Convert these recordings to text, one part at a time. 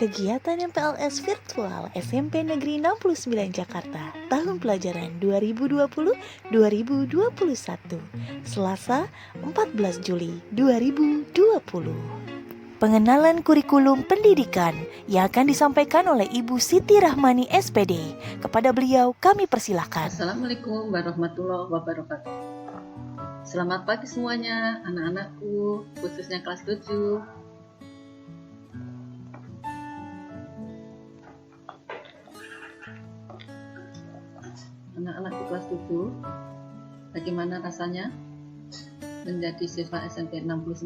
Kegiatan MPLS virtual SMP Negeri 69 Jakarta tahun pelajaran 2020-2021 Selasa 14 Juli 2020. Pengenalan kurikulum pendidikan yang akan disampaikan oleh Ibu Siti Rahmani SPD. Kepada beliau kami persilahkan. Assalamualaikum warahmatullahi wabarakatuh. Selamat pagi semuanya anak-anakku, khususnya kelas 7. Anak-anakku kelas 7, bagaimana rasanya menjadi siswa SMP 69?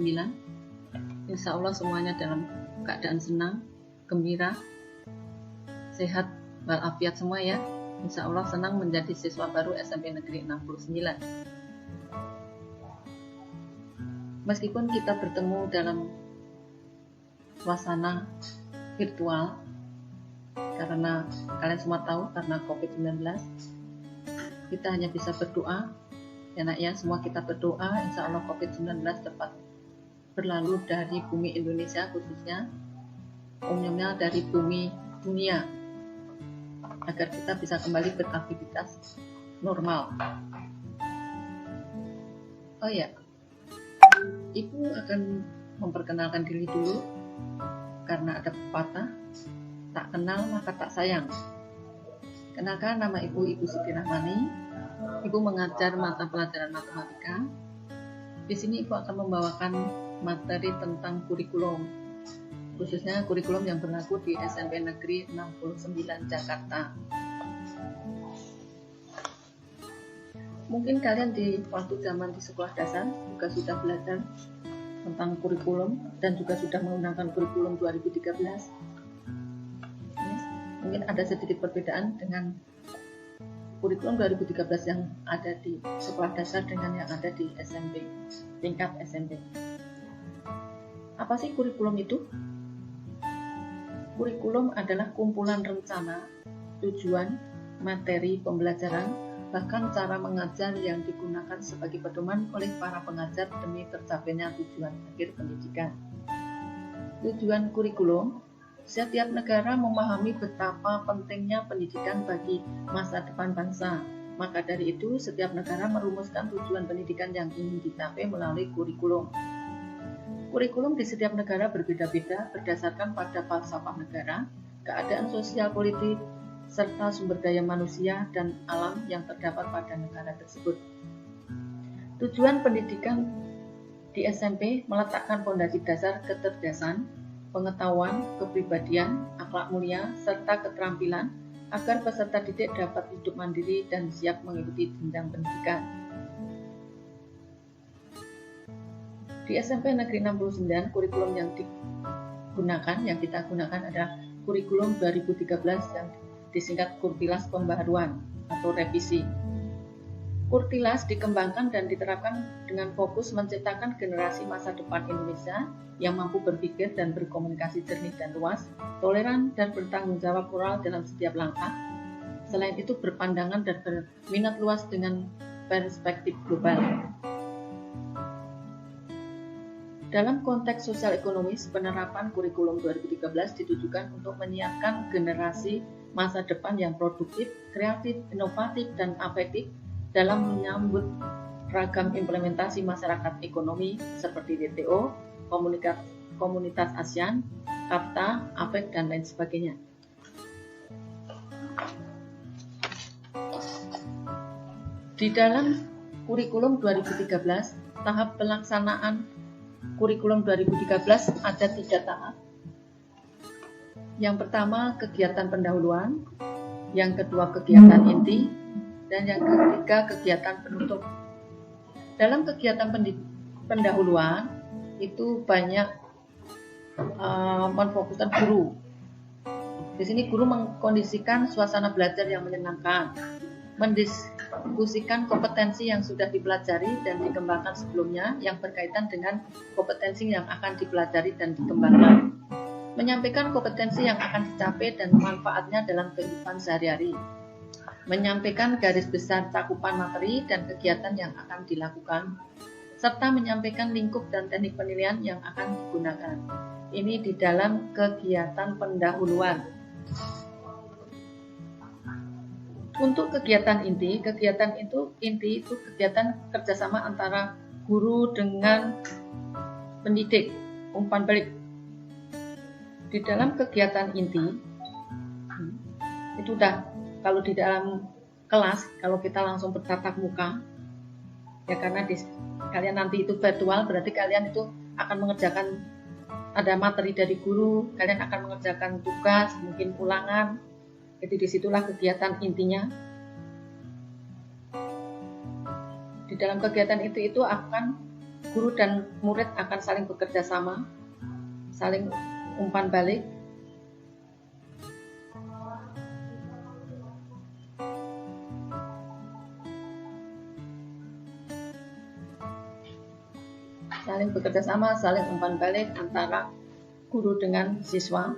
Insya Allah semuanya dalam keadaan senang, gembira, sehat, walafiat semua ya. Insya Allah senang menjadi siswa baru SMP Negeri 69. Meskipun kita bertemu dalam suasana virtual, karena kalian semua tahu karena COVID-19, kita hanya bisa berdoa, ya nak ya, semua kita berdoa, insya Allah COVID-19 dapat berlalu dari bumi Indonesia khususnya, umumnya dari bumi dunia, agar kita bisa kembali beraktivitas normal. Oh ya, Ibu akan memperkenalkan diri dulu, karena ada pepatah, tak kenal maka tak sayang. Kenalkan, nama Ibu Siti Rahmani. Ibu mengajar mata pelajaran matematika. Di sini Ibu akan membawakan materi tentang kurikulum, khususnya kurikulum yang berlaku di SMP Negeri 69 Jakarta. Mungkin kalian di waktu zaman di sekolah dasar juga sudah belajar tentang kurikulum dan juga sudah menggunakan kurikulum 2013. Mungkin ada sedikit perbedaan dengan kurikulum 2013 yang ada di sekolah dasar dengan yang ada di SMP, tingkat SMP. Apa sih kurikulum itu? Kurikulum adalah kumpulan rencana, tujuan, materi pembelajaran, bahkan cara mengajar yang digunakan sebagai pedoman oleh para pengajar demi tercapainya tujuan akhir pendidikan. Tujuan kurikulum, setiap negara memahami betapa pentingnya pendidikan bagi masa depan bangsa. Maka dari itu, setiap negara merumuskan tujuan pendidikan yang ingin dicapai melalui kurikulum. Kurikulum di setiap negara berbeda-beda berdasarkan pada falsafah negara, keadaan sosial politik, serta sumber daya manusia dan alam yang terdapat pada negara tersebut. Tujuan pendidikan di SMP meletakkan fondasi dasar kecerdasan, pengetahuan, kepribadian, akhlak mulia, serta keterampilan agar peserta didik dapat hidup mandiri dan siap mengikuti jenjang pendidikan. Di SMP Negeri 69, kurikulum yang kita gunakan adalah kurikulum 2013 yang disingkat Kurtilas Pembaharuan atau revisi. Kurtilas dikembangkan dan diterapkan dengan fokus menciptakan generasi masa depan Indonesia yang mampu berpikir dan berkomunikasi jernih dan luas, toleran dan bertanggung jawab moral dalam setiap langkah. Selain itu berpandangan dan berminat luas dengan perspektif global. Dalam konteks sosial ekonomis, penerapan kurikulum 2013 ditujukan untuk menyiapkan generasi masa depan yang produktif, kreatif, inovatif, dan afektif dalam menyambut ragam implementasi masyarakat ekonomi seperti WTO, komunitas ASEAN, KAFTA, APEC, dan lain sebagainya. Di dalam kurikulum 2013, tahap pelaksanaan kurikulum 2013 ada 3 tahap. Yang pertama, kegiatan pendahuluan, yang kedua, kegiatan inti, dan yang ketiga, kegiatan penutup. Dalam kegiatan pendahuluan, itu banyak memfokuskan guru. Di sini guru mengkondisikan suasana belajar yang menyenangkan, mendiskusikan kompetensi yang sudah dipelajari dan dikembangkan sebelumnya yang berkaitan dengan kompetensi yang akan dipelajari dan dikembangkan, menyampaikan kompetensi yang akan dicapai dan manfaatnya dalam kehidupan sehari-hari, menyampaikan garis besar cakupan materi dan kegiatan yang akan dilakukan, serta menyampaikan lingkup dan teknik penilaian yang akan digunakan. Ini di dalam kegiatan pendahuluan. Untuk kegiatan inti itu kegiatan kerjasama antara guru dengan pendidik, umpan balik. Di dalam kegiatan inti, itu kalau di dalam kelas, kalau kita langsung bertatap muka, ya karena kalian nanti itu virtual, berarti kalian itu akan mengerjakan, ada materi dari guru, kalian akan mengerjakan tugas, mungkin ulangan. Jadi disitulah kegiatan intinya. Di dalam kegiatan itu akan guru dan murid akan saling bekerja sama, saling umpan balik. Saling bekerja sama, saling umpan balik antara guru dengan siswa.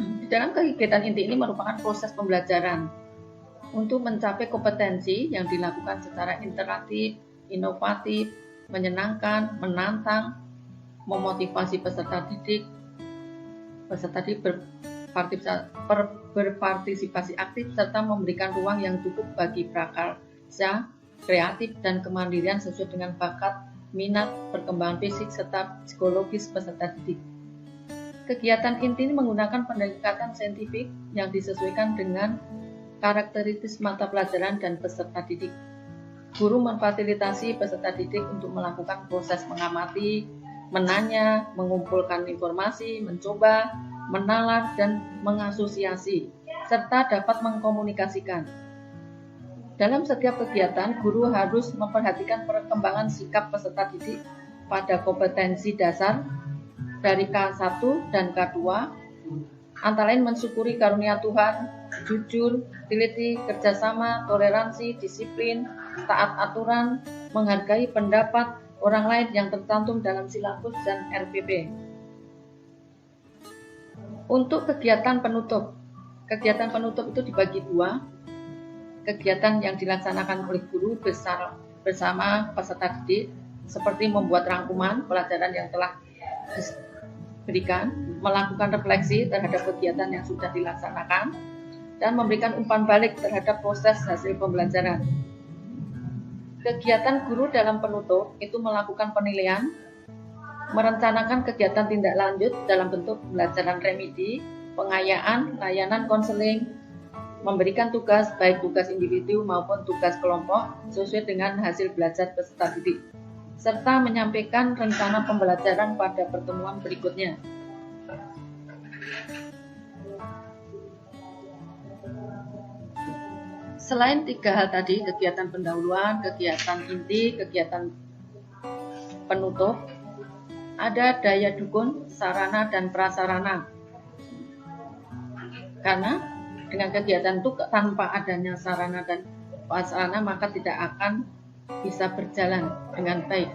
Di dalam kegiatan inti ini merupakan proses pembelajaran untuk mencapai kompetensi yang dilakukan secara interaktif, inovatif, menyenangkan, menantang, memotivasi peserta didik berpartisipasi aktif, serta memberikan ruang yang cukup bagi prakarya, kreatif, dan kemandirian sesuai dengan bakat, minat, perkembangan fisik, serta psikologis peserta didik. Kegiatan inti ini menggunakan pendekatan saintifik yang disesuaikan dengan karakteristik mata pelajaran dan peserta didik. Guru memfasilitasi peserta didik untuk melakukan proses mengamati, menanya, mengumpulkan informasi, mencoba, menalar, dan mengasosiasi, serta dapat mengkomunikasikan. Dalam setiap kegiatan, guru harus memperhatikan perkembangan sikap peserta didik pada kompetensi dasar dari K1 dan K2, antara lain mensyukuri karunia Tuhan, jujur, teliti, kerjasama, toleransi, disiplin, taat aturan, menghargai pendapat orang lain yang tercantum dalam silabus dan RPP. Untuk kegiatan penutup itu dibagi dua. Kegiatan yang dilaksanakan oleh guru bersama peserta didik, seperti membuat rangkuman pelajaran yang telah diberikan, melakukan refleksi terhadap kegiatan yang sudah dilaksanakan, dan memberikan umpan balik terhadap proses hasil pembelajaran. Kegiatan guru dalam penutup itu melakukan penilaian, merencanakan kegiatan tindak lanjut dalam bentuk pembelajaran remedi, pengayaan, layanan konseling, memberikan tugas baik tugas individu maupun tugas kelompok sesuai dengan hasil belajar peserta didik, serta menyampaikan rencana pembelajaran pada pertemuan berikutnya. Selain tiga hal tadi, kegiatan pendahuluan, kegiatan inti, kegiatan penutup, ada daya dukung, sarana, dan prasarana. Karena dengan kegiatan itu tanpa adanya sarana dan prasarana maka tidak akan bisa berjalan dengan baik.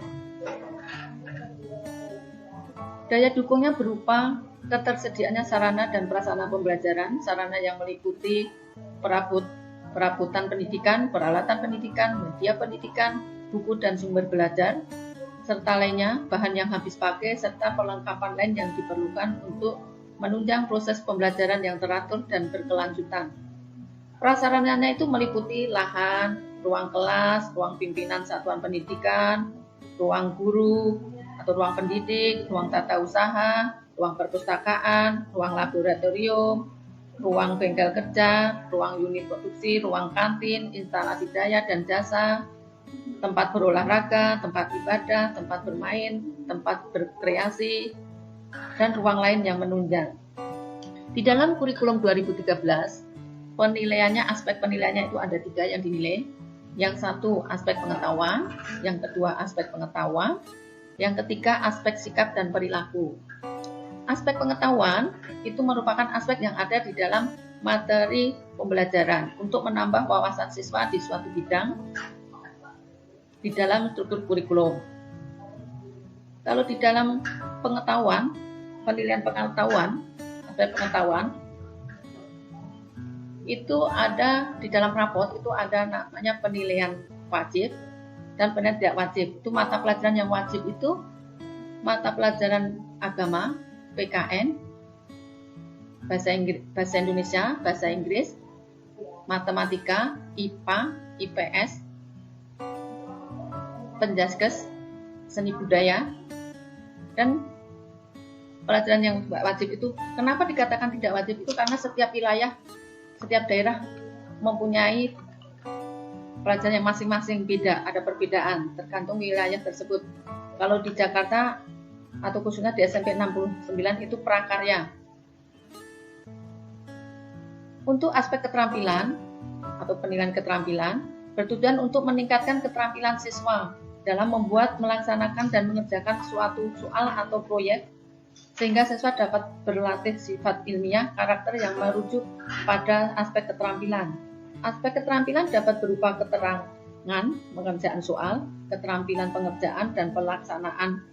Daya dukungnya berupa ketersediaannya sarana dan prasarana pembelajaran, sarana yang meliputi perabotan pendidikan, peralatan pendidikan, media pendidikan, buku dan sumber belajar, serta lainnya, bahan yang habis pakai, serta perlengkapan lain yang diperlukan untuk menunjang proses pembelajaran yang teratur dan berkelanjutan. Prasarananya itu meliputi lahan, ruang kelas, ruang pimpinan satuan pendidikan, ruang guru atau ruang pendidik, ruang tata usaha, ruang perpustakaan, ruang laboratorium, ruang bengkel kerja, ruang unit produksi, ruang kantin, instalasi daya dan jasa, tempat berolahraga, tempat ibadah, tempat bermain, tempat berkreasi, dan ruang lain yang menunjang. Di dalam kurikulum 2013, aspek penilaiannya itu ada 3 yang dinilai. Yang satu aspek pengetahuan, yang kedua aspek pengetahuan, yang ketiga aspek sikap dan perilaku. Aspek pengetahuan itu merupakan aspek yang ada di dalam materi pembelajaran untuk menambah wawasan siswa di suatu bidang di dalam struktur kurikulum. Kalau di dalam pengetahuan, penilaian pengetahuan, aspek pengetahuan, itu ada di dalam raport itu ada namanya penilaian wajib, dan penilaian tidak wajib. Itu mata pelajaran yang wajib itu mata pelajaran agama, PKN, bahasa Indonesia, bahasa Inggris, matematika, IPA, IPS, penjaskes, seni budaya, dan pelajaran yang wajib itu. Kenapa dikatakan tidak wajib itu? Karena setiap wilayah, setiap daerah mempunyai pelajaran yang masing-masing beda, ada perbedaan tergantung wilayah tersebut. Kalau di Jakarta atau khususnya di SMP 69 itu prakarya. Untuk aspek keterampilan atau penilaian keterampilan bertujuan untuk meningkatkan keterampilan siswa dalam membuat, melaksanakan, dan mengerjakan suatu soal atau proyek sehingga siswa dapat berlatih sifat ilmiah, karakter yang merujuk pada aspek keterampilan. Aspek keterampilan dapat berupa keterangan pengerjaan soal, keterampilan pengerjaan dan pelaksanaan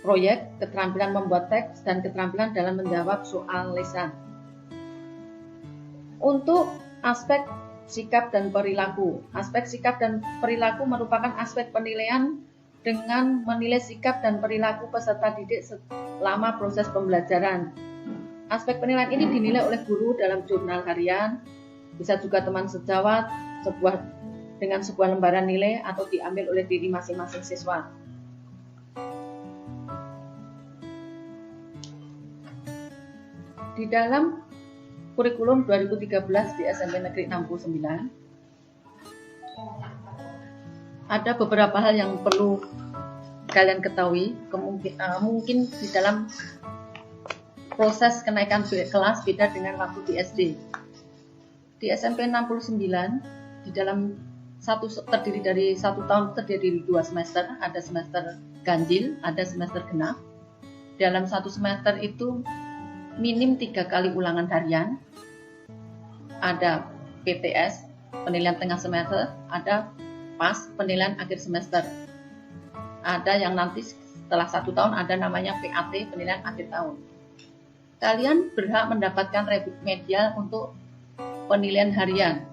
proyek, keterampilan membuat teks, dan keterampilan dalam menjawab soal lisan. Untuk aspek sikap dan perilaku. Aspek sikap dan perilaku merupakan aspek penilaian dengan menilai sikap dan perilaku peserta didik selama proses pembelajaran. Aspek penilaian ini dinilai oleh guru dalam jurnal harian, bisa juga teman sejawat, dengan sebuah lembaran nilai atau diambil oleh diri masing-masing siswa. Di dalam kurikulum 2013 di SMP Negeri 69 ada beberapa hal yang perlu kalian ketahui. Mungkin di dalam proses kenaikan kelas beda dengan waktu di SD. Di SMP 69 di dalam terdiri dari 1 tahun, terdiri dari 2 semester, ada semester ganjil, ada semester genap. Dalam 1 semester itu minim 3 kali ulangan harian, ada PTS, penilaian tengah semester, ada PAS, penilaian akhir semester. Ada yang nanti setelah 1 tahun ada namanya PAT, penilaian akhir tahun. Kalian berhak mendapatkan remedial untuk penilaian harian.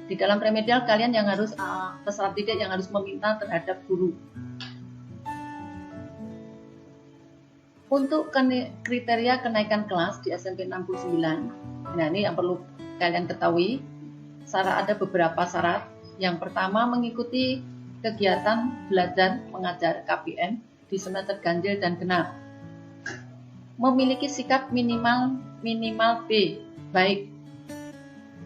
Di dalam remedial kalian yang harus peserta didik yang harus meminta terhadap guru. Untuk kriteria kenaikan kelas di SMP 69, nah ini yang perlu kalian ketahui. Ada beberapa syarat. Yang pertama, mengikuti kegiatan belajar mengajar KBM di semester ganjil dan genap. Memiliki sikap minimal B, baik.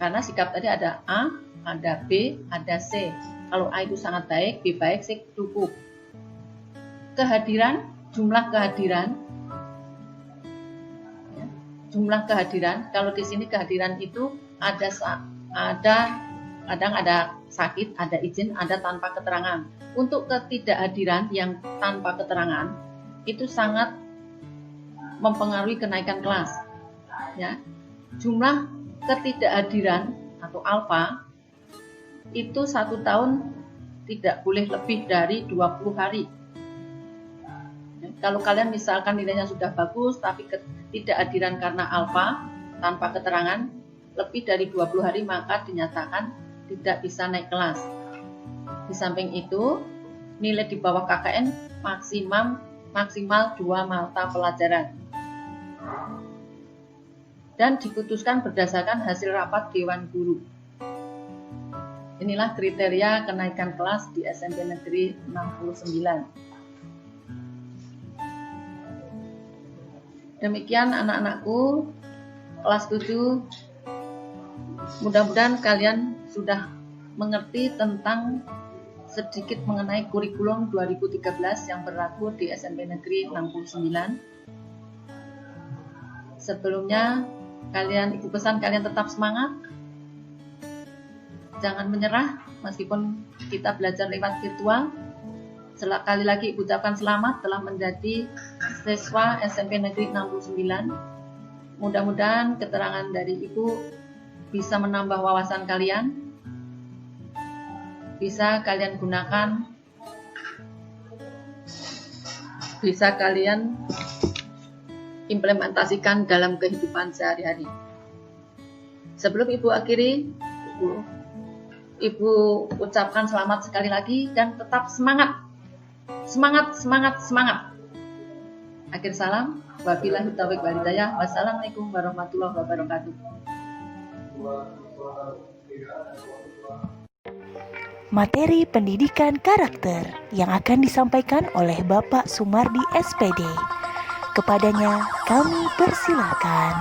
Karena sikap tadi ada A, ada B, ada C. Kalau A itu sangat baik, B baik, C cukup. Kehadiran, jumlah kehadiran. Jumlah kehadiran, kalau di sini kehadiran itu kadang ada sakit, ada izin, ada tanpa keterangan. Untuk ketidakhadiran yang tanpa keterangan itu sangat mempengaruhi kenaikan kelas. Ya. Jumlah ketidakhadiran atau alfa itu 1 tahun tidak boleh lebih dari 20 hari. Ya. Kalau kalian misalkan nilainya sudah bagus tapi ketidakhadiran karena alfa tanpa keterangan lebih dari 20 hari maka dinyatakan tidak bisa naik kelas. Di samping itu, nilai di bawah KKN maksimal 2 mata pelajaran. Dan diputuskan berdasarkan hasil rapat Dewan Guru. Inilah kriteria kenaikan kelas di SMP Negeri 69. Demikian anak-anakku, kelas 7. Mudah-mudahan kalian sudah mengerti tentang sedikit mengenai kurikulum 2013 yang berlaku di SMP Negeri 69. Sebelumnya, ibu pesan kalian tetap semangat. Jangan menyerah meskipun kita belajar lewat virtual. Sekali lagi ibu ucapkan selamat telah menjadi siswa SMP Negeri 69. Mudah-mudahan keterangan dari ibu bisa menambah wawasan kalian, bisa kalian gunakan, bisa kalian implementasikan dalam kehidupan sehari-hari. Sebelum ibu akhiri, Ibu ucapkan selamat sekali lagi dan tetap semangat. Semangat, semangat, semangat. Akhir salam. Wabillahi taufiq wal hidayah. Wassalamualaikum warahmatullahi wabarakatuh. Materi pendidikan karakter yang akan disampaikan oleh Bapak Sumardi SPD. Kepadanya kami persilakan.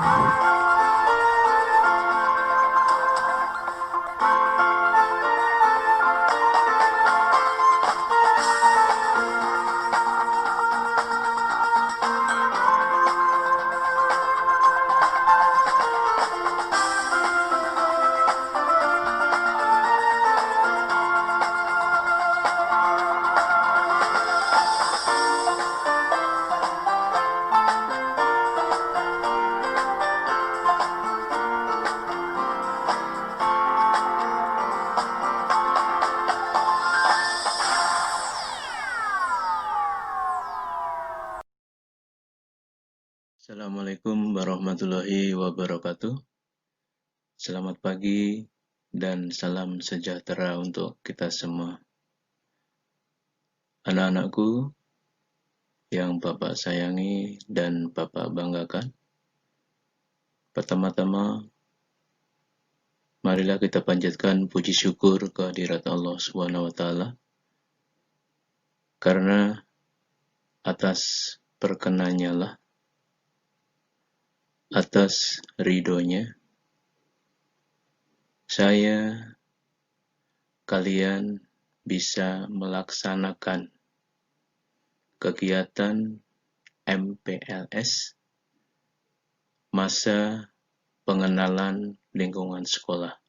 Assalamualaikum warahmatullahi wabarakatuh. Selamat pagi dan salam sejahtera untuk kita semua. Anak-anakku yang Bapak sayangi dan Bapak banggakan. Pertama-tama, marilah kita panjatkan puji syukur kehadirat Allah SWT karena atas perkenannya lah, atas ridhonya, saya, kalian bisa melaksanakan kegiatan MPLS, masa pengenalan lingkungan sekolah.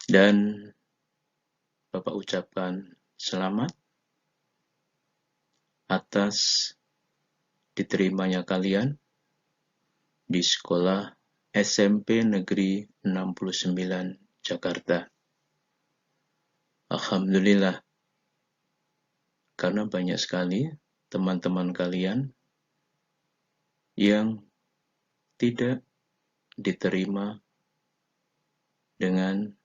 Dan Bapak ucapkan selamat atas diterimanya kalian di sekolah SMP Negeri 69 Jakarta. Alhamdulillah, karena banyak sekali teman-teman kalian yang tidak diterima dengan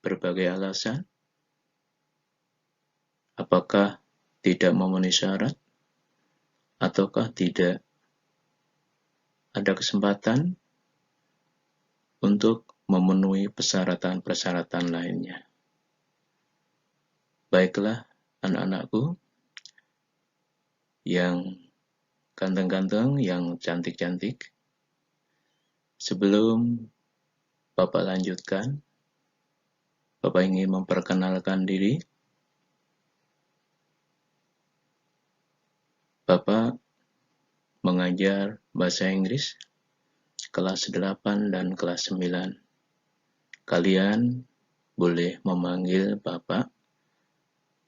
berbagai alasan, apakah tidak memenuhi syarat, ataukah tidak ada kesempatan untuk memenuhi persyaratan-persyaratan lainnya. Baiklah anak-anakku yang ganteng-ganteng, yang cantik-cantik, sebelum Bapak lanjutkan, Bapak ingin memperkenalkan diri. Bapak mengajar bahasa Inggris kelas 8 dan kelas 9. Kalian boleh memanggil Bapak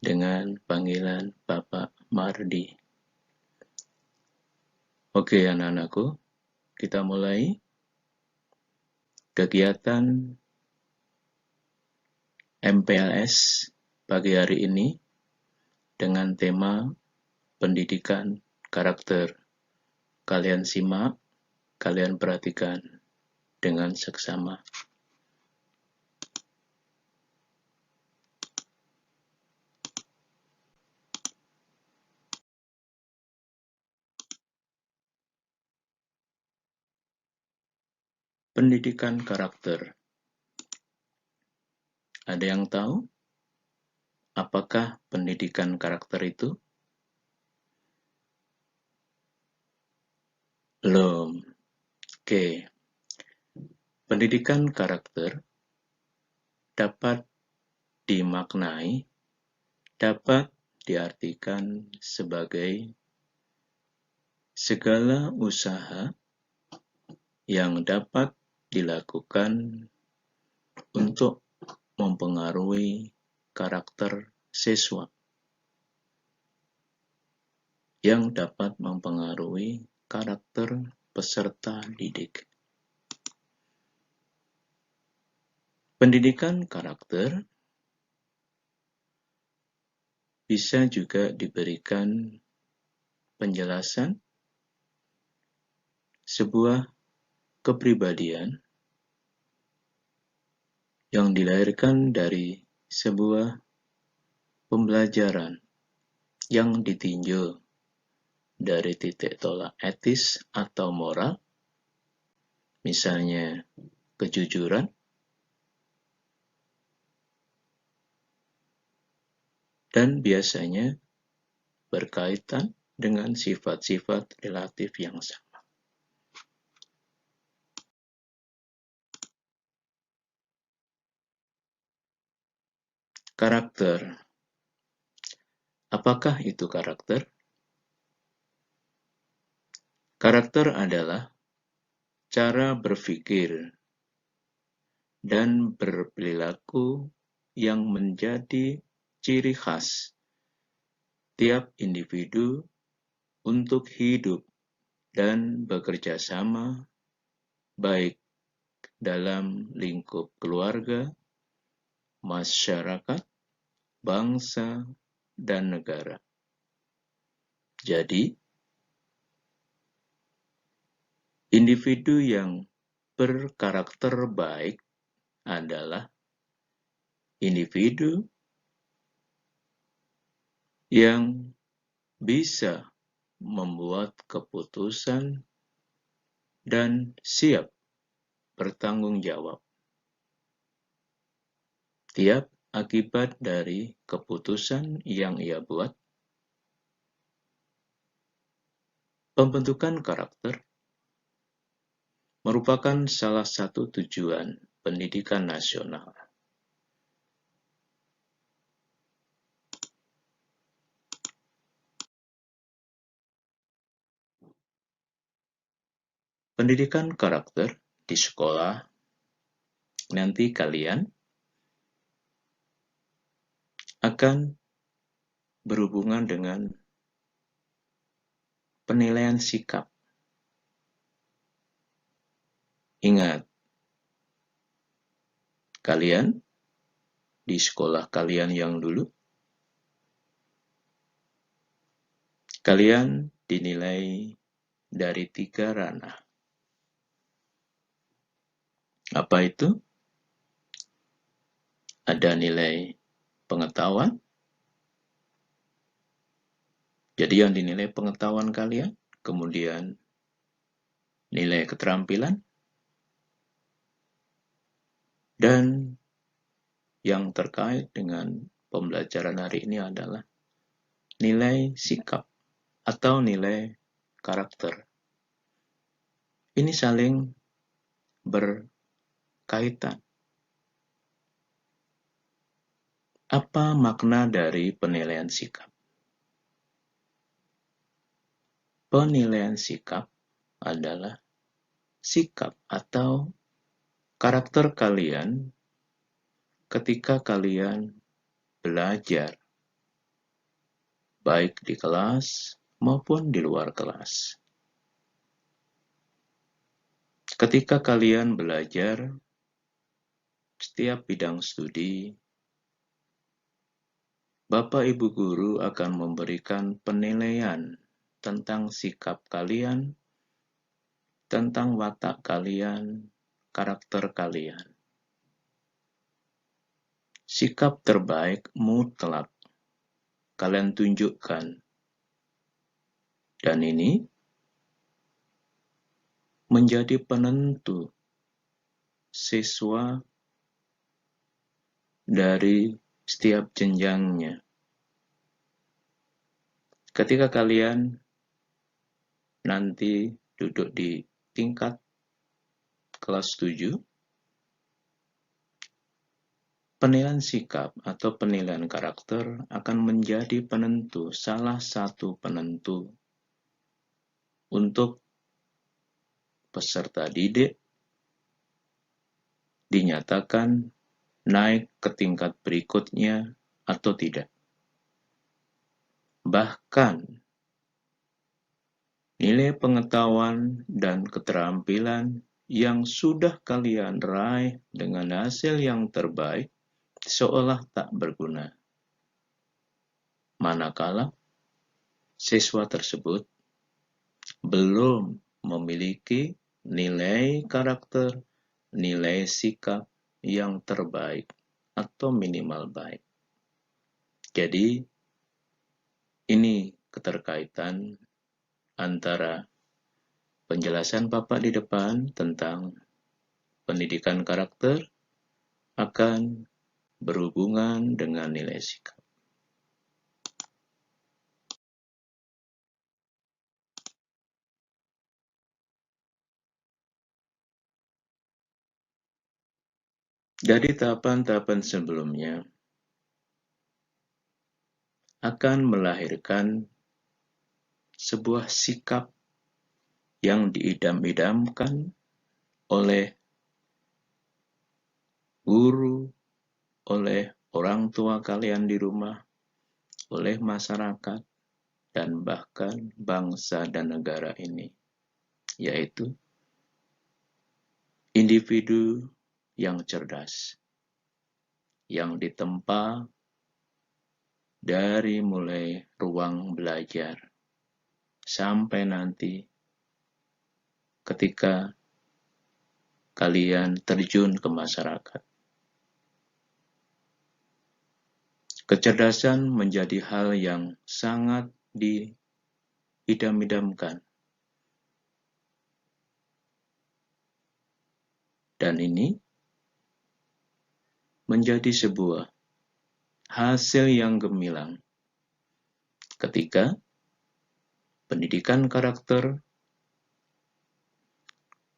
dengan panggilan Bapak Mardi. Oke anak-anakku, kita mulai kegiatan MPLS pagi hari ini dengan tema pendidikan karakter. Kalian simak, kalian perhatikan dengan seksama. Pendidikan karakter. Ada yang tahu apakah pendidikan karakter itu? Belum. Oke. Pendidikan karakter dapat dimaknai, dapat diartikan sebagai segala usaha yang dapat dilakukan untuk mempengaruhi karakter siswa, yang dapat mempengaruhi karakter peserta didik. Pendidikan karakter bisa juga diberikan penjelasan sebuah kepribadian yang dilahirkan dari sebuah pembelajaran yang ditinjau dari titik tolak etis atau moral, misalnya kejujuran, dan biasanya berkaitan dengan sifat-sifat relatif yang sama. Karakter. Apakah itu karakter? Karakter adalah cara berpikir dan berperilaku yang menjadi ciri khas tiap individu untuk hidup dan bekerja sama, baik dalam lingkup keluarga, masyarakat, bangsa, dan negara. Jadi, individu yang berkarakter baik adalah individu yang bisa membuat keputusan dan siap bertanggung jawab tiap akibat dari keputusan yang ia buat. Pembentukan karakter merupakan salah satu tujuan pendidikan nasional. Pendidikan karakter di sekolah, nanti kalian akan berhubungan dengan penilaian sikap. Ingat, kalian di sekolah kalian yang dulu, kalian dinilai dari 3 ranah. Apa itu? Ada nilai pengetahuan. Jadi yang dinilai pengetahuan kalian, kemudian nilai keterampilan, dan yang terkait dengan pembelajaran hari ini adalah nilai sikap atau nilai karakter. Ini saling berkaitan. Apa makna dari penilaian sikap? Penilaian sikap adalah sikap atau karakter kalian ketika kalian belajar, baik di kelas maupun di luar kelas. Ketika kalian belajar setiap bidang studi, Bapak Ibu Guru akan memberikan penilaian tentang sikap kalian, tentang watak kalian, karakter kalian. Sikap terbaik mutlak kalian tunjukkan. Dan ini menjadi penentu siswa dari setiap jenjangnya. Ketika kalian nanti duduk di tingkat kelas 7, penilaian sikap atau penilaian karakter akan menjadi penentu, salah satu penentu untuk peserta didik dinyatakan naik ke tingkat berikutnya atau tidak. Bahkan, nilai pengetahuan dan keterampilan yang sudah kalian raih dengan hasil yang terbaik seolah tak berguna. Manakala siswa tersebut belum memiliki nilai karakter, nilai sikap yang terbaik atau minimal baik. Jadi, ini keterkaitan antara penjelasan Bapak di depan tentang pendidikan karakter akan berhubungan dengan nilai sikap. Dari tahapan-tahapan sebelumnya akan melahirkan sebuah sikap yang diidam-idamkan oleh guru, oleh orang tua kalian di rumah, oleh masyarakat, dan bahkan bangsa dan negara ini, yaitu individu yang cerdas, yang ditempa dari mulai ruang belajar sampai nanti ketika kalian terjun ke masyarakat. Kecerdasan menjadi hal yang sangat diidam-idamkan. Dan ini menjadi sebuah hasil yang gemilang ketika pendidikan karakter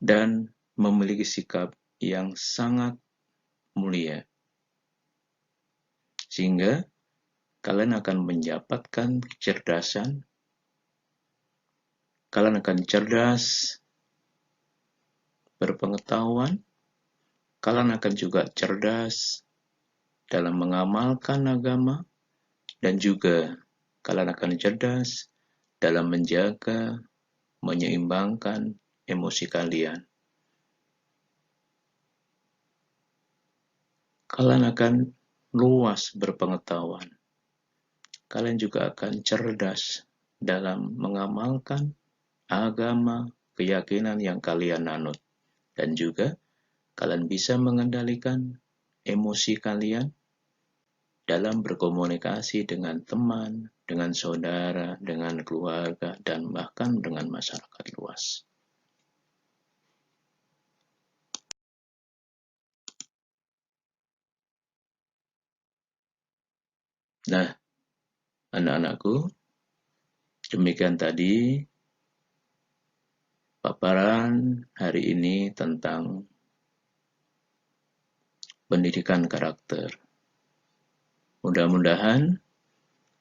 dan memiliki sikap yang sangat mulia. Sehingga kalian akan mendapatkan kecerdasan, kalian akan cerdas, berpengetahuan, kalian akan juga cerdas dalam mengamalkan agama, dan juga kalian akan cerdas dalam menjaga, menyeimbangkan emosi kalian. Kalian akan luas berpengetahuan. Kalian juga akan cerdas dalam mengamalkan agama, keyakinan yang kalian anut. Dan juga kalian bisa mengendalikan emosi kalian dalam berkomunikasi dengan teman, dengan saudara, dengan keluarga, dan bahkan dengan masyarakat luas. Nah, anak-anakku, demikian tadi paparan hari ini tentang pendidikan karakter. Mudah-mudahan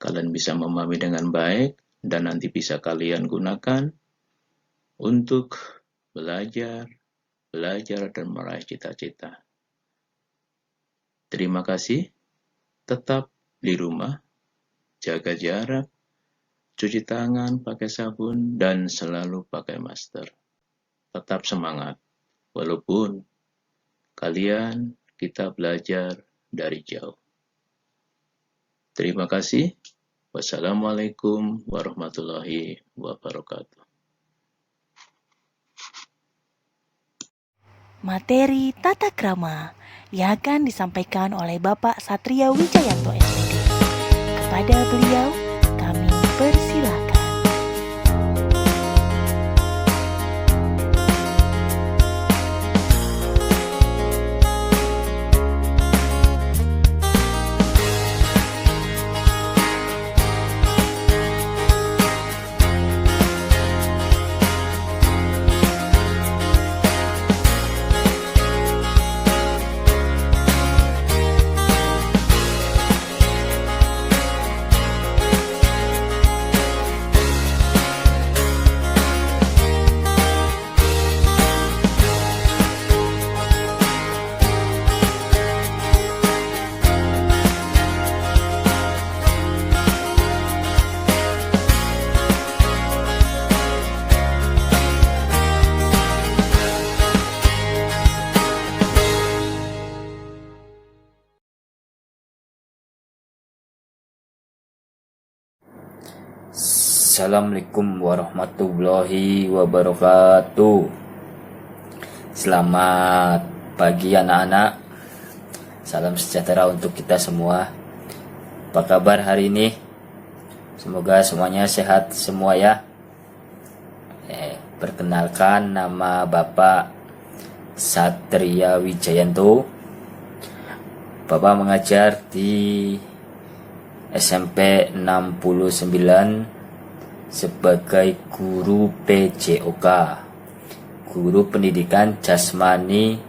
kalian bisa memahami dengan baik dan nanti bisa kalian gunakan untuk belajar dan meraih cita-cita. Terima kasih. Tetap di rumah, jaga jarak, cuci tangan pakai sabun, dan selalu pakai masker. Tetap semangat, walaupun kita belajar dari jauh. Terima kasih. Wassalamualaikum warahmatullahi wabarakatuh. Materi tata krama yang akan disampaikan oleh Bapak Satria Wijayanto SPD. Kepada beliau, kami persilakan. Assalamualaikum warahmatullahi wabarakatuh. Selamat pagi anak-anak. Salam sejahtera untuk kita semua. Apa kabar hari ini? Semoga semuanya sehat semua ya. Perkenalkan, nama Bapak Satria Wijayanto. Bapak mengajar di SMP 69 sebagai guru PJOK, guru pendidikan jasmani,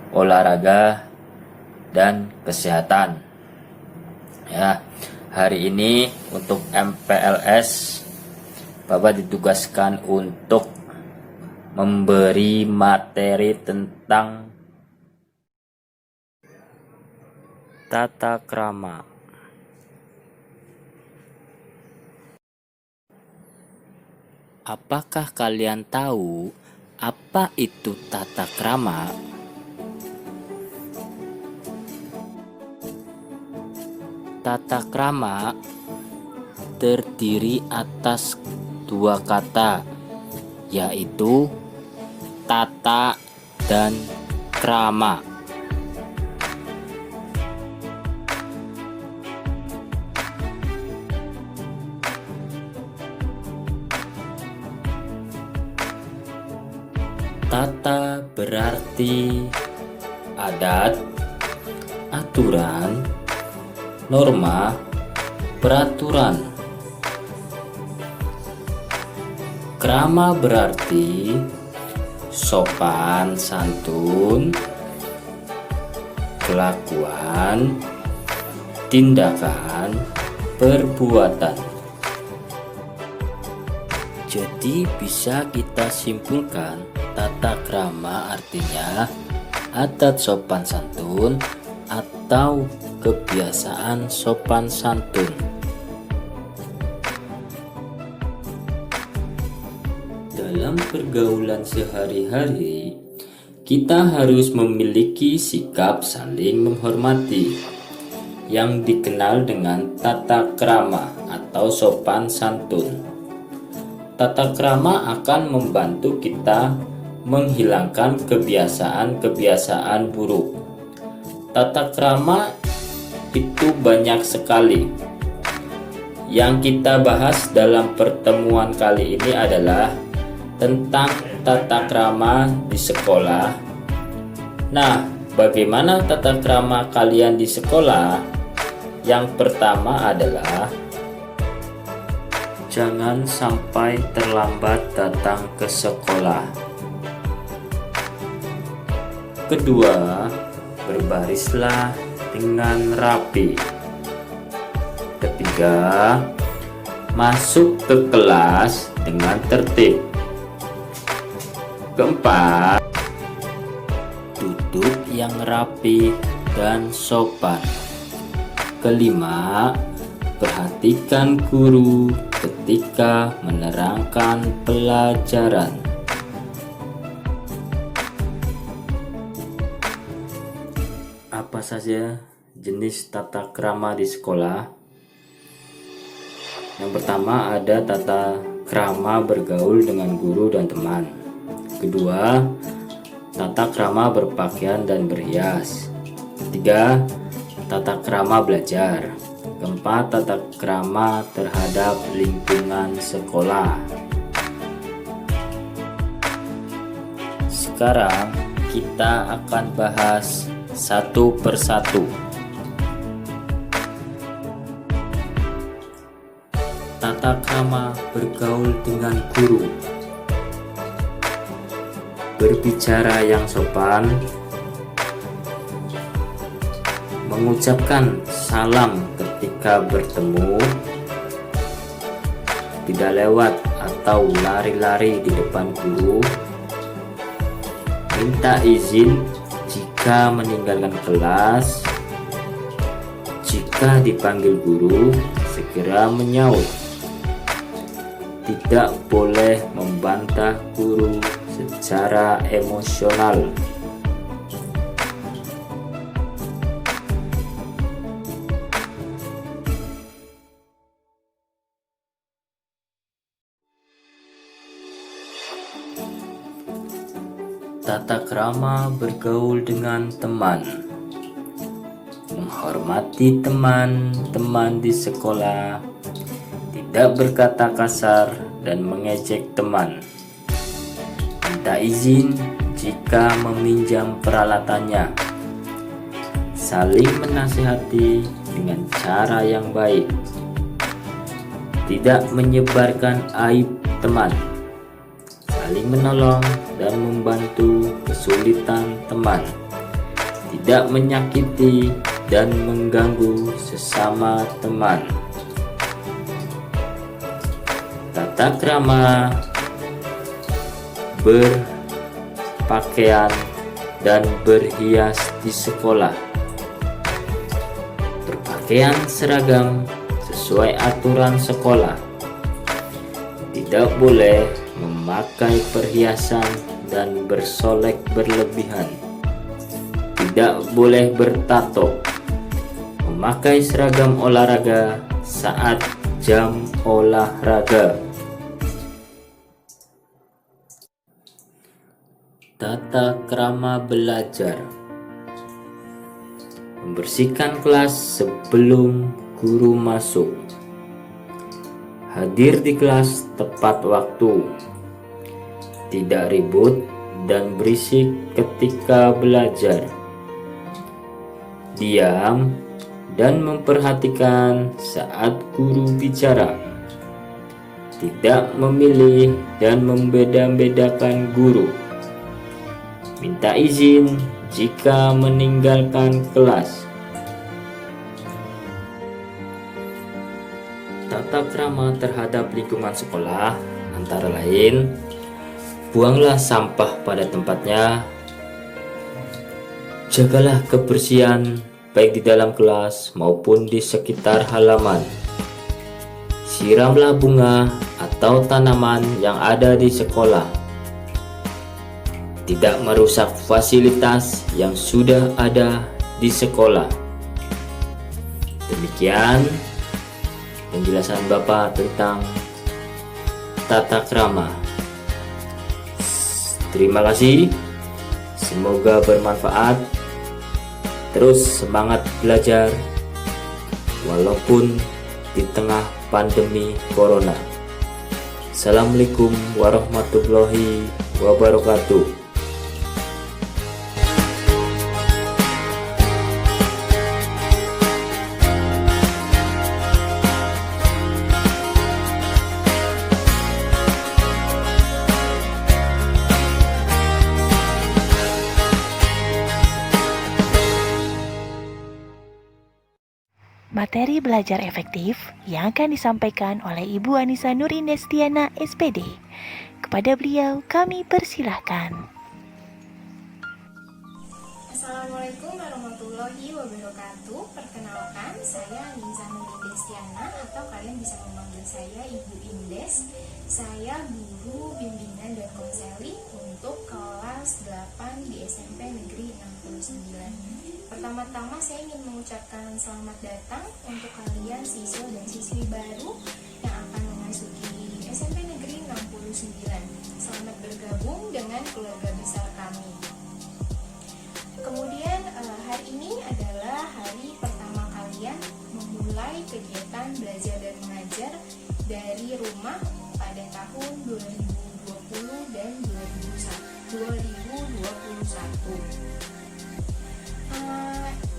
olahraga, dan kesehatan. Ya, hari ini untuk MPLS Bapak ditugaskan untuk memberi materi tentang tata krama. Apakah kalian tahu apa itu tata krama? Tata krama terdiri atas dua kata, yaitu tata dan krama. Tata berarti adat, aturan, norma, peraturan. Krama berarti sopan santun, kelakuan, tindakan, perbuatan. Jadi bisa kita simpulkan tata krama artinya adat sopan santun atau kebiasaan sopan santun. Dalam pergaulan sehari-hari, kita harus memiliki sikap saling menghormati yang dikenal dengan tata krama atau sopan santun. Tata krama akan membantu kita menghilangkan kebiasaan-kebiasaan buruk. Tata krama itu banyak sekali. Yang kita bahas dalam pertemuan kali ini adalah tentang tata krama di sekolah. Nah, bagaimana tata krama kalian di sekolah? Yang pertama adalah jangan sampai terlambat datang ke sekolah. Kedua, berbarislah dengan rapi. Ketiga, masuk ke kelas dengan tertib. Keempat, duduk yang rapi dan sopan. Kelima, perhatikan guru ketika menerangkan pelajaran. Apa saja jenis tata krama di sekolah? Yang pertama ada tata krama bergaul dengan guru dan teman. Kedua, tata krama berpakaian dan berhias. Ketiga, tata krama belajar. Keempat, tata krama terhadap lingkungan sekolah. Sekarang kita akan bahas satu persatu. Tata krama bergaul dengan guru. Berbicara yang sopan, mengucapkan salam ketika bertemu, tidak lewat atau lari-lari di depan guru, minta izin jika meninggalkan kelas, jika dipanggil guru segera menyaut, tidak boleh membantah guru secara emosional. Tata krama bergaul dengan teman. menghormati teman-teman di sekolah, tidak berkata kasar dan mengejek teman, minta izin jika meminjam peralatannya, saling menasihati dengan cara yang baik, tidak menyebarkan aib teman, saling menolong dan membantu kesulitan teman, tidak menyakiti dan mengganggu sesama teman. Tata krama berpakaian dan berhias di sekolah. Berpakaian seragam sesuai aturan sekolah. Tidak boleh memakai perhiasan dan bersolek berlebihan. Tidak boleh bertato. Memakai seragam olahraga saat jam olahraga. Tata krama belajar. Membersihkan kelas sebelum guru masuk. Hadir di kelas tepat waktu. Tidak ribut dan berisik ketika belajar. Diam dan memperhatikan saat guru bicara. Tidak memilih dan membeda-bedakan guru. Minta izin jika meninggalkan kelas. Tata krama terhadap lingkungan sekolah antara lain: buanglah sampah pada tempatnya, jagalah kebersihan baik di dalam kelas maupun di sekitar halaman, siramlah bunga atau tanaman yang ada di sekolah, tidak merusak fasilitas yang sudah ada di sekolah. Demikian penjelasan Bapak tentang tata krama. Terima kasih, semoga bermanfaat. Terus semangat belajar walaupun di tengah pandemi corona. Assalamualaikum warahmatullahi wabarakatuh. Materi belajar efektif yang akan disampaikan oleh Ibu Anissa Nurin Destiana SPD. Kepada beliau kami persilahkan. Assalamualaikum warahmatullahi wabarakatuh. Perkenalkan, saya Anissa Nurin Destiana atau kalian bisa memanggil saya Ibu Indes. Saya guru bimbingan dan konseling untuk kelas 8 di SMP Negeri 69. Pertama-tama saya ingin mengucapkan selamat datang untuk kalian siswa dan siswi baru yang akan memasuki SMP Negeri 69. Selamat bergabung dengan keluarga besar kami. Kemudian hari ini adalah hari pertama kalian memulai kegiatan belajar dan mengajar dari rumah pada tahun 2020 dan 2021.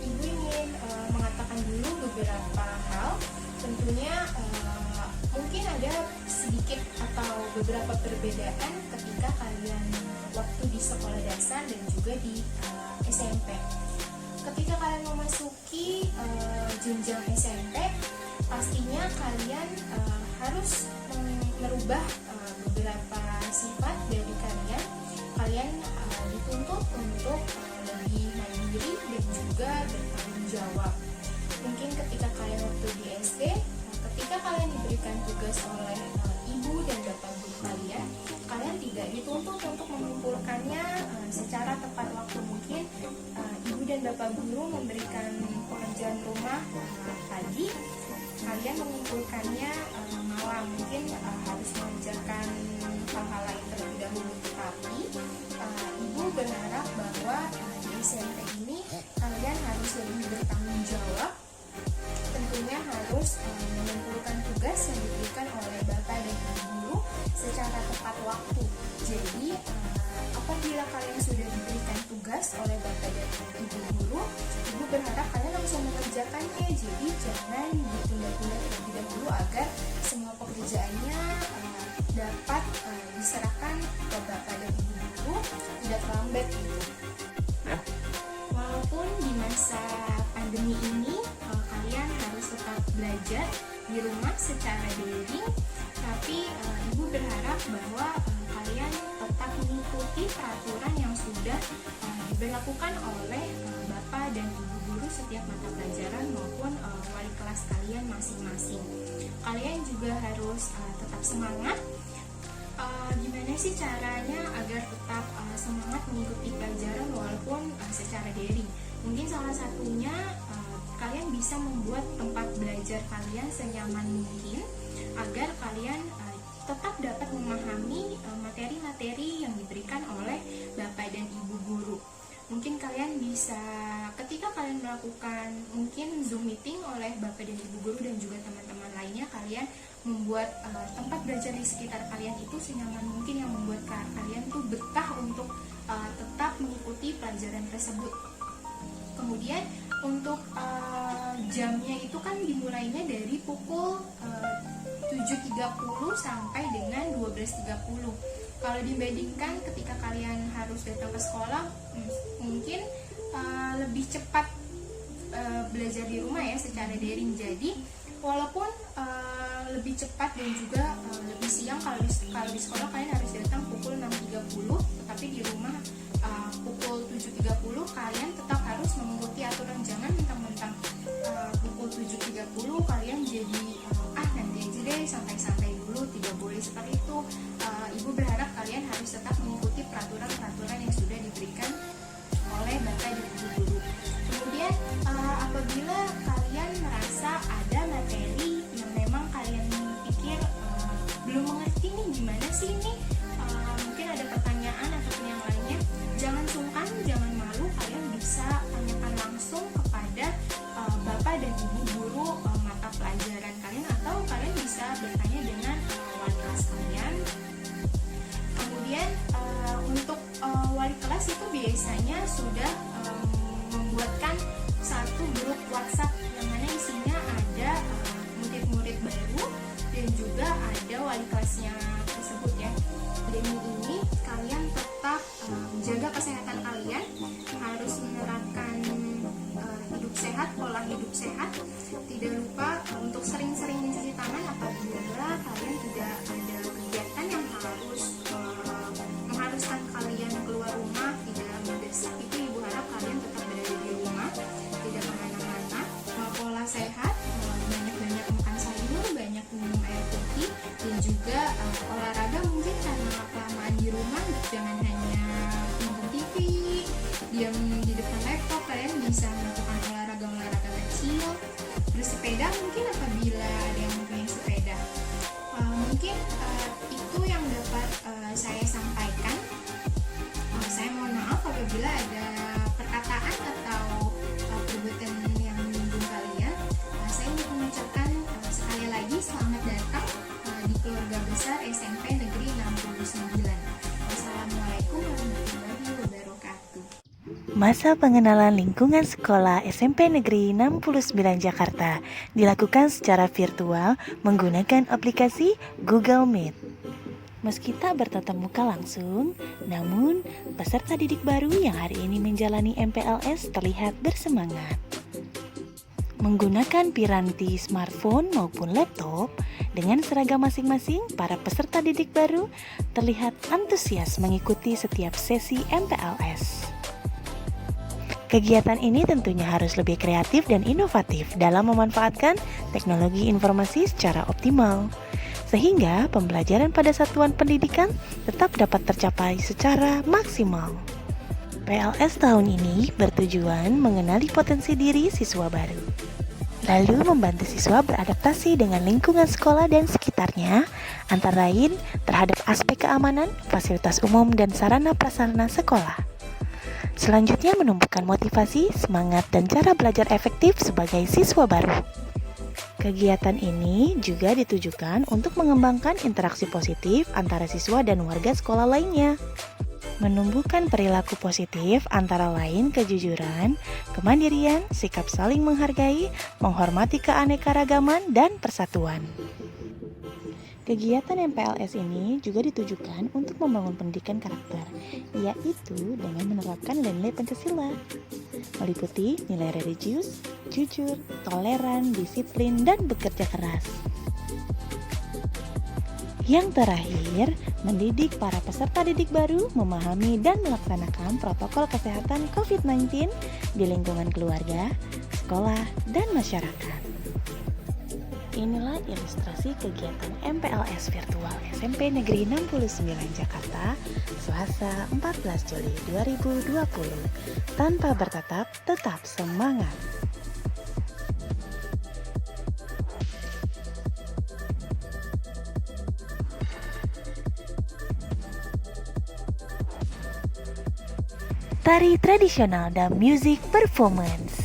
Ibu ingin mengatakan dulu beberapa hal. Tentunya mungkin ada sedikit atau beberapa perbedaan ketika kalian waktu di sekolah dasar dan juga di SMP. Ketika kalian memasuki jenjang SMP, pastinya kalian harus merubah beberapa sifat dari kalian. Kalian dituntut untuk lebih mandiri dan juga bertanggung jawab. Mungkin ketika kalian waktu di SD, ketika kalian diberikan tugas oleh ibu dan bapak guru kalian, kalian tidak dituntut untuk mengumpulkannya secara tepat waktu. Mungkin ibu dan bapak guru memberikan pekerjaan rumah pagi, kalian mengumpulkannya malam. Mungkin harus mengerjakan hal-hal lain terlebih dahulu, tapi ibu berharap bahwa di SMP ini kalian harus lebih bertanggung jawab waktu. Jadi apabila kalian sudah diberikan tugas oleh bapak dan ibu guru, ibu berharap kalian langsung mengerjakannya. Jadi jangan ditunda-tunda terlebih dahulu agar semua pekerjaannya dapat diserahkan ke bapak dan ibu guru tidak terlambat gitu. Walaupun di masa pandemi ini kalian harus tetap belajar di rumah secara daring, tapi ibu berharap bahwa kalian tetap mengikuti peraturan yang sudah diberlakukan oleh bapak dan ibu guru setiap mata pelajaran maupun wali kelas kalian masing-masing. Kalian juga harus tetap semangat. Gimana sih caranya agar tetap semangat mengikuti pelajaran walaupun secara daring? Mungkin salah satunya kalian bisa membuat tempat belajar kalian senyaman mungkin agar kalian tetap dapat memahami materi-materi yang diberikan oleh bapak dan ibu guru. Mungkin kalian bisa, ketika kalian melakukan mungkin Zoom meeting oleh bapak dan ibu guru dan juga teman-teman lainnya, kalian membuat tempat belajar di sekitar kalian itu senyaman mungkin yang membuat kalian tuh betah untuk tetap mengikuti pelajaran tersebut. Kemudian untuk jamnya itu kan dimulainya dari pukul 7.30 sampai dengan 12.30. Kalau dibandingkan ketika kalian harus datang ke sekolah, mungkin lebih cepat belajar di rumah ya secara daring. Jadi walaupun lebih cepat dan juga lebih siang, kalau di sekolah kalian harus datang pukul 6.30, tetapi di rumah pukul 7.30 kalian tetap harus mengikuti aturan. Jangan mentang-mentang pukul 7.30 kalian jadi nanti aja deh, santai-santai dulu, tidak boleh seperti itu. Ibu berharap kalian harus tetap mengikuti peraturan-peraturan yang sudah diberikan oleh bapak dan ibu guru. Kemudian apabila kalian merasa ada materi yang memang kalian pikir belum mengerti nih, gimana sih ini, mungkin ada pertanyaan ataupun yang lainnya, jangan sungkan, jangan malu, kalian bisa tanyakan langsung kepada bapak dan ibu guru mata pelajaran kalian, atau kalian bisa bertanya dengan wali kelas kalian. Kemudian untuk wali kelas itu biasanya sudah membuatkan satu grup WhatsApp yang mana isinya ada murid-murid baru dan juga ada wali kelasnya tersebut ya. Demi ini kalian tetap menjaga kesehatan kalian, harus menerapkan hidup sehat, pola hidup sehat. Tidak lupa untuk sering-sering mencuci tangan apabila kalian tidak ada kegiatan yang harus mengharuskan kalian keluar rumah, tidak mendesak. Itu ibu harap kalian tetap berada di rumah, tidak kemana-mana. Pola sehat, banyak-banyak makan sayur, banyak minum air putih, dan juga olahraga. Mungkin karena kelamaan di rumah, jangan hanya nonton TV, diam di depan laptop, kalian bisa melakukan olahraga kecil, bersepeda mungkin apabila ada yang mempunyai sepeda. Mungkin itu yang dapat saya sampaikan. Saya mohon maaf apabila ada perkataan atau perbuatan yang menyinggung kalian. Saya ingin mengucapkan sekali lagi selamat datang di keluarga besar SMP Negeri 69. Wassalamualaikum warahmatullahi wabarakatuh. Masa pengenalan lingkungan sekolah SMP Negeri 69 Jakarta dilakukan secara virtual menggunakan aplikasi Google Meet. Meski tak bertatap muka langsung, namun peserta didik baru yang hari ini menjalani MPLS terlihat bersemangat. Menggunakan piranti smartphone maupun laptop dengan seragam masing-masing, para peserta didik baru terlihat antusias mengikuti setiap sesi MPLS. Kegiatan ini tentunya harus lebih kreatif dan inovatif dalam memanfaatkan teknologi informasi secara optimal, sehingga pembelajaran pada satuan pendidikan tetap dapat tercapai secara maksimal. PLS tahun ini bertujuan mengenali potensi diri siswa baru, lalu membantu siswa beradaptasi dengan lingkungan sekolah dan sekitarnya, antara lain terhadap aspek keamanan, fasilitas umum, dan sarana prasarana sekolah. Selanjutnya menumbuhkan motivasi, semangat, dan cara belajar efektif sebagai siswa baru. Kegiatan ini juga ditujukan untuk mengembangkan interaksi positif antara siswa dan warga sekolah lainnya. Menumbuhkan perilaku positif antara lain kejujuran, kemandirian, sikap saling menghargai, menghormati keanekaragaman, dan persatuan. Kegiatan MPLS ini juga ditujukan untuk membangun pendidikan karakter, yaitu dengan menerapkan nilai-nilai Pancasila, meliputi nilai religius, jujur, toleran, disiplin, dan bekerja keras. Yang terakhir, mendidik para peserta didik baru memahami dan melaksanakan protokol kesehatan COVID-19 di lingkungan keluarga, sekolah, dan masyarakat. Inilah ilustrasi kegiatan MPLS virtual SMP Negeri 69 Jakarta, Selasa 14 Juli 2020. Tanpa bertatap, tetap semangat. Tari tradisional dan music performance.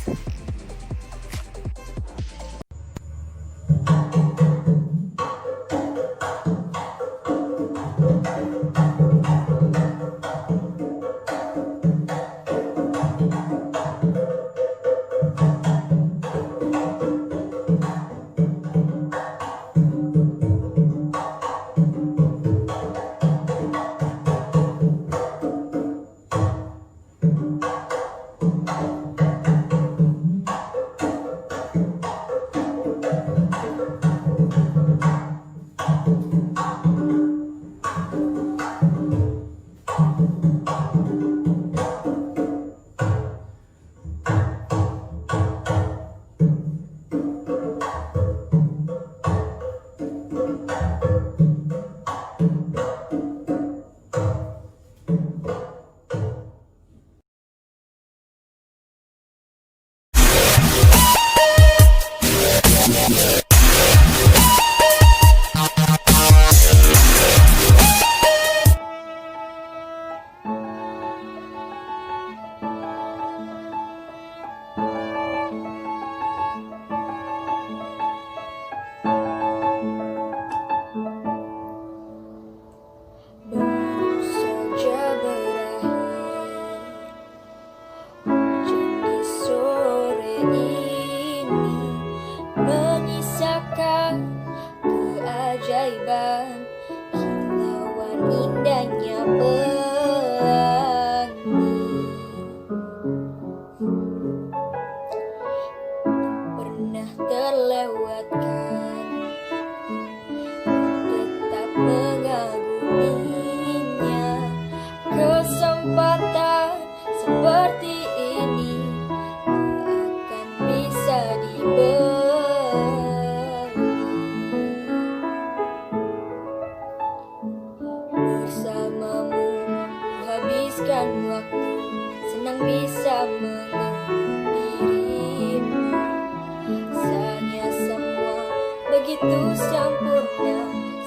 keajaiban, kilauan indahnya pelangi. Pernah terlewatkan, tetap mengaguminya. Kesempatan seperti ini tak akan bisa dibeli. Bersamamu ku habiskan waktu, senang bisa mengenal dirimu. Rasanya semua begitu sempurna,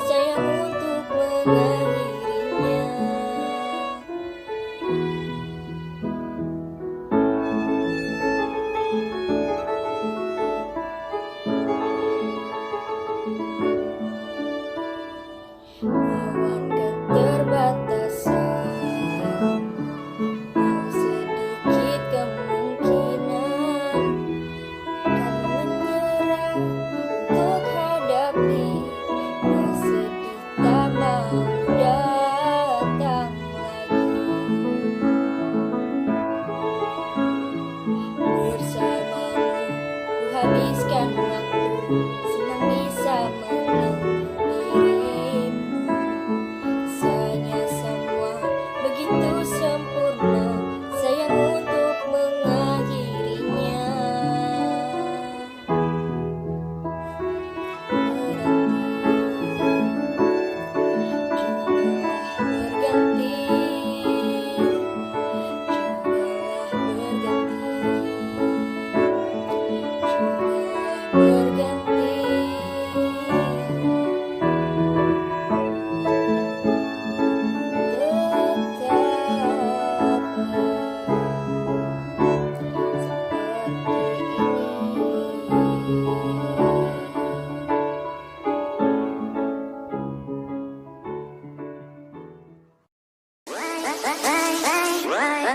sayang untuk mengakhirinya. Lawan keterbatasan, sedikit kemungkinan akan menyerah untuk hadapi rasa tak mau datang lagi. Bersamamu ku habiskan waktu, senang bisa mengenal dirimu.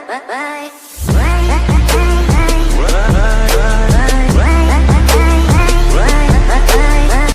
Bye.